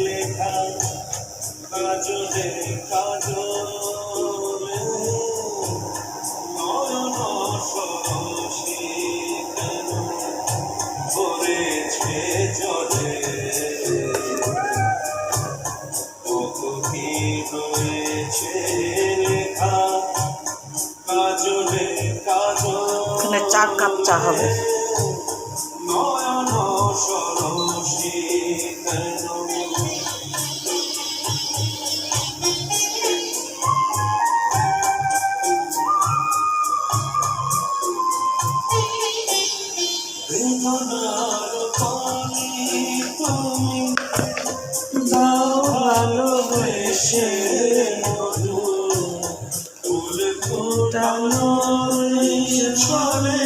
লেখা কাজলে কাজলে নয়ন সরসী কেন ভরেছে জলে কত কি রয়েছে লেখা কাজলে কাজলে 4 কাপ চা হবে। নয়ন সরসী কেন বেদনার পানি তুমি দাও ভালোবেসে ফুল ফোটানো ছলে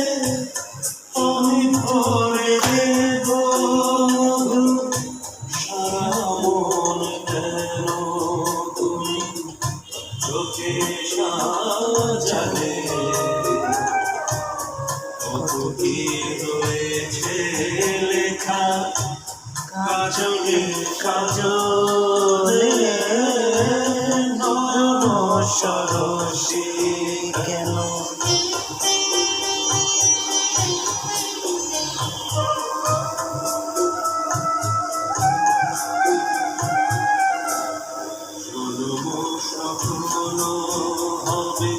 আমি ভরে দেব সারা মন কেন তুমি চোখে সাজালে কত কি রয়েছে লেখা কাজলে কাজলে নয়ন সরসী কেন সফল হবে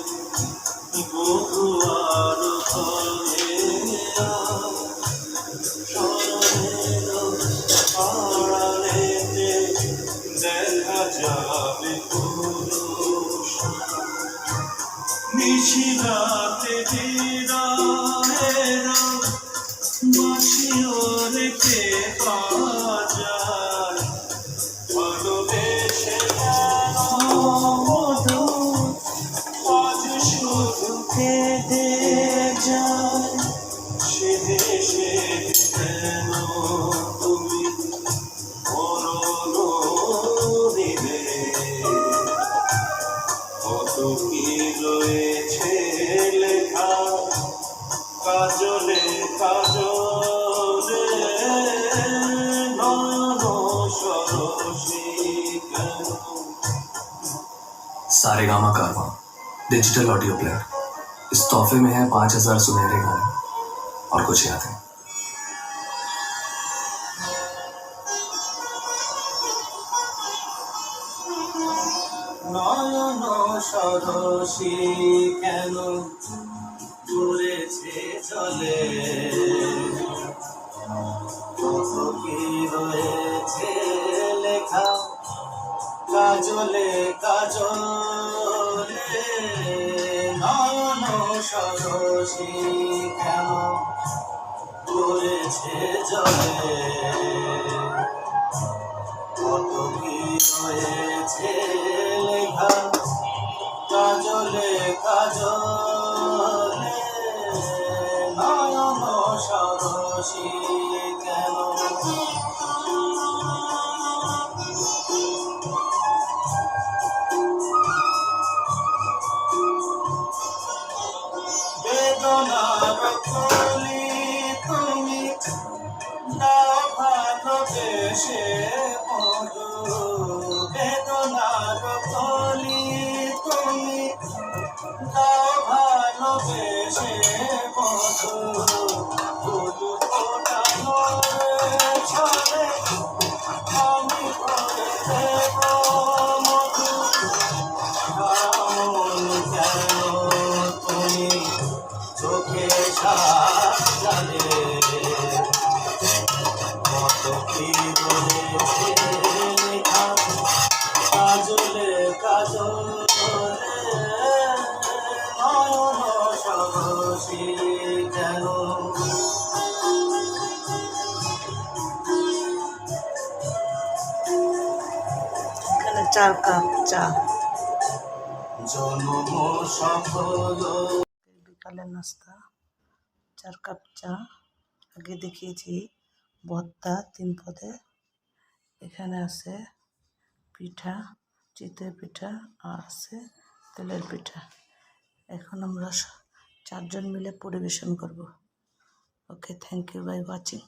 বহুয়ার ফলে আড়ালেতে দেখা যাবে পুরুষ নিশিরাতে দিদারের বাঁশিও রেখে বাজায় ভালোবেসে মধু আজ শুধু কেঁদে যায় সেদে সেদে কেন তুমি মরণ দিলে কত কি রয়েছে লেখা কাজলে কাজলে নয়ন সরসী কেন सारेगामा कारवां डिजिटल ऑडियो प्लेयर। इस तोहफे में है 5000 सुनहरे गाने और कुछ यादें। নয়ন সরসী কেন ঘুরেছে চলে কত কি রয়েছে লেখা কাজলে কাজলে নয়ন সরসী কেন ঘুরেছে চলে কত কি রয়েছে লেখা কাজলে কাজলে নয়ন সরসী কেন বেদনার কলি তুমি দাও ভালোবেসে মধু বেদনার কলি তুমি দাও ভালোবেসে মধু ফুল ফোটানো ছলে আমি ভরে দেব মধু মন কেন তুমি চোখে সাজালে কত কি রয়েছে লেখা কাজলে কাজলে নয়ন সরসী কেন 4 কাপ চা। জন্ম সফল বিকালের নাস্তা 4 কাপ চা। আগে দেখিয়েছি ভর্তা 3 পদে। এখানে আছে পিঠা, চিতই পিঠা আর আছে তেলের পিঠা। এখন আমরা চারজন মিলে পরিবেশন করব। ওকে, থ্যাংক ইউ বাই ওয়াচিং।